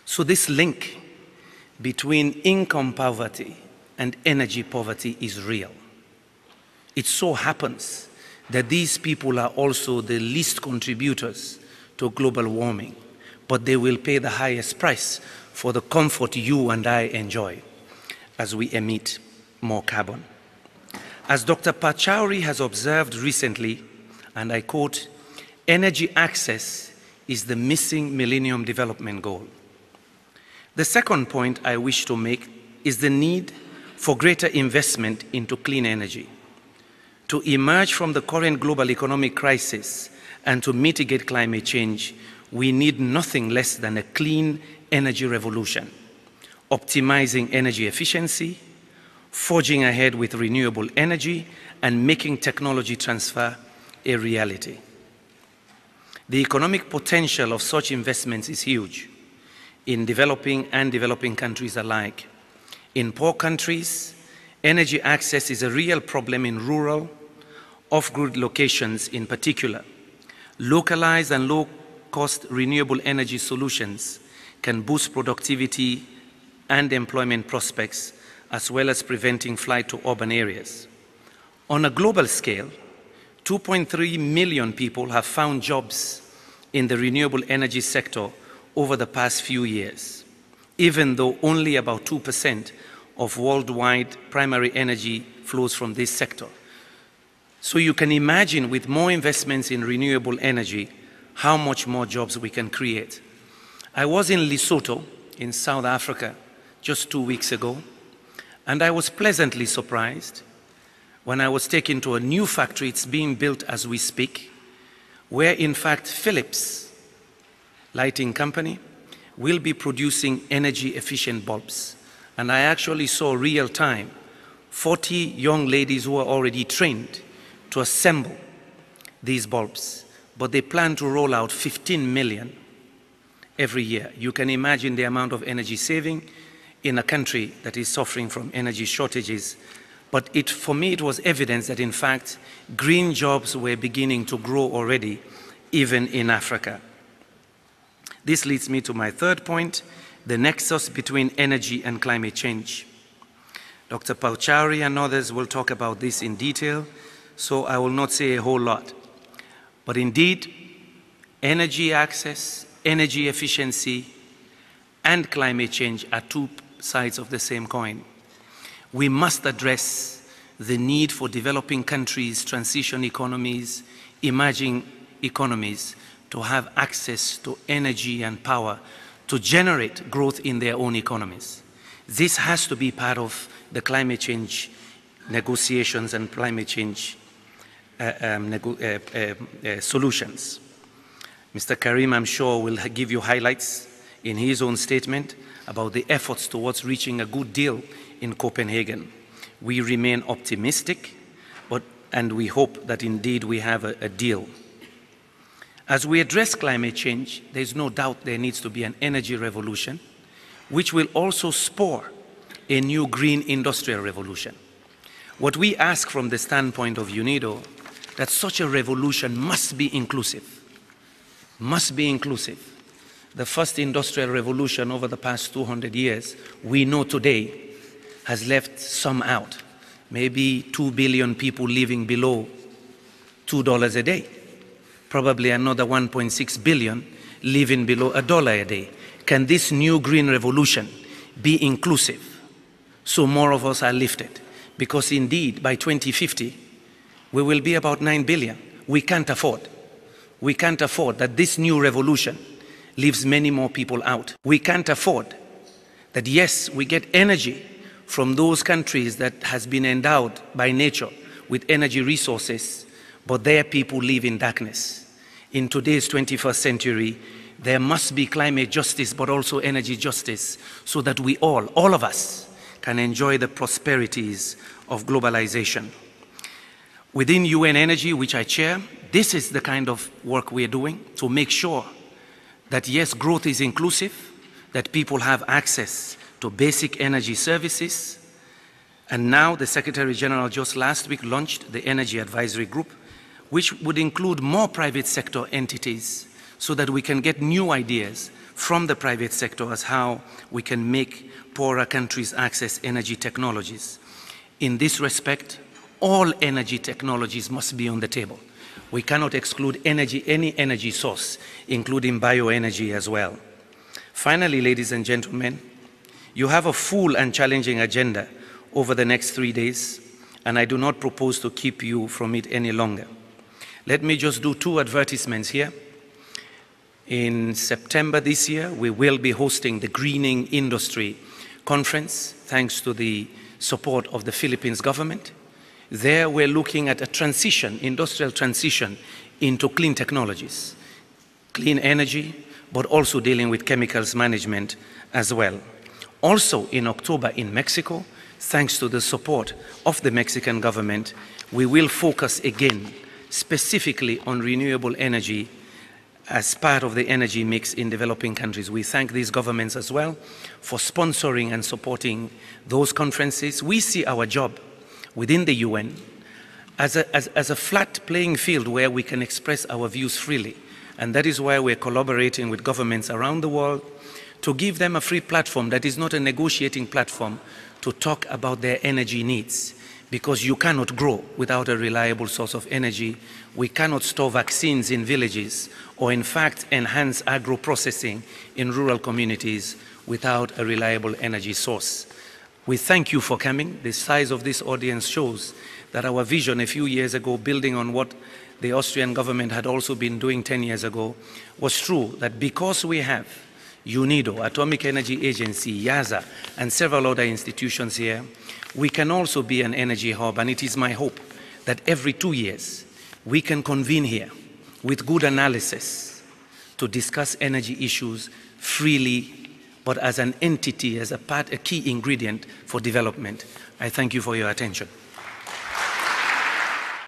So this link between income poverty and energy poverty is real. It so happens that these people are also the least contributors to global warming, but they will pay the highest price for the comfort you and I enjoy as we emit more carbon. As Dr. Pachauri has observed recently, and I quote, "Energy access is the missing Millennium Development Goal." The second point I wish to make is the need for greater investment into clean energy. To emerge from the current global economic crisis and to mitigate climate change, we need nothing less than a clean energy revolution, optimizing energy efficiency, forging ahead with renewable energy, and making technology transfer a reality. The economic potential of such investments is huge in developing and developing countries alike. In poor countries, energy access is a real problem in rural, off-grid locations in particular. Localized and low-cost renewable energy solutions can boost productivity and employment prospects, as well as preventing flight to urban areas. On a global scale, 2.3 million people have found jobs in the renewable energy sector over the past few years, even though only about 2% of worldwide primary energy flows from this sector. So you can imagine, with more investments in renewable energy, how much more jobs we can create. I was in Lesotho in South Africa just 2 weeks ago, and I was pleasantly surprised when I was taken to a new factory. It's being built as we speak, where in fact Philips lighting company will be producing energy efficient bulbs. And I actually saw real time 40 young ladies who are already trained to assemble these bulbs, but they plan to roll out 15 million every year. You can imagine the amount of energy saving in a country that is suffering from energy shortages. But for me, it was evidence that in fact, green jobs were beginning to grow already, even in Africa. This leads me to my third point, the nexus between energy and climate change. Dr. Pachauri and others will talk about this in detail, so I will not say a whole lot. But indeed, energy access, energy efficiency, and climate change are two sides of the same coin. We must address the need for developing countries, transition economies, emerging economies to have access to energy and power to generate growth in their own economies. This has to be part of the climate change negotiations and climate change solutions. Mr. Karim, I'm sure, will give you highlights in his own statement about the efforts towards reaching a good deal in Copenhagen. We remain optimistic, and we hope that indeed we have a deal. As we address climate change, there's no doubt there needs to be an energy revolution, which will also spur a new green industrial revolution. What we ask from the standpoint of UNIDO, that such a revolution must be inclusive, must be inclusive. The first industrial revolution over the past 200 years, we know today, has left some out. Maybe 2 billion people living below $2 a day. Probably another 1.6 billion living below $1 a day. Can this new green revolution be inclusive so more of us are lifted? Because indeed, by 2050, we will be about 9 billion. We can't afford that this new revolution leaves many more people out. We can't afford that, yes, we get energy from those countries that has been endowed by nature with energy resources, but their people live in darkness. In today's 21st century, there must be climate justice, but also energy justice, so that we all of us, can enjoy the prosperities of globalization. Within UN Energy, which I chair, this is the kind of work we are doing to make sure that, yes, growth is inclusive, that people have access to basic energy services. And now the Secretary General just last week launched the Energy Advisory Group, which would include more private sector entities so that we can get new ideas from the private sector as how we can make poorer countries access energy technologies. In this respect, all energy technologies must be on the table. We cannot exclude any energy source, including bioenergy as well. Finally, ladies and gentlemen, you have a full and challenging agenda over the next 3 days, and I do not propose to keep you from it any longer. Let me just do 2 advertisements here. In September this year, we will be hosting the Greening Industry Conference, thanks to the support of the Philippines government. There we're looking at a transition, industrial transition into clean technologies, clean energy, but also dealing with chemicals management as well. Also in October in Mexico, thanks to the support of the Mexican government, we will focus again specifically on renewable energy as part of the energy mix in developing countries. We thank these governments as well for sponsoring and supporting those conferences. We see our job within the UN as a flat playing field where we can express our views freely. And that is why we're collaborating with governments around the world to give them a free platform that is not a negotiating platform to talk about their energy needs. Because you cannot grow without a reliable source of energy. We cannot store vaccines in villages or in fact enhance agro-processing in rural communities without a reliable energy source. We thank you for coming. The size of this audience shows that our vision a few years ago, building on what the Austrian government had also been doing 10 years ago, was true, that because we have UNIDO, Atomic Energy Agency, YASA, and several other institutions here, we can also be an energy hub. And it is my hope that every 2 years we can convene here with good analysis to discuss energy issues freely, but as an entity, as a key ingredient for development. I thank you for your attention.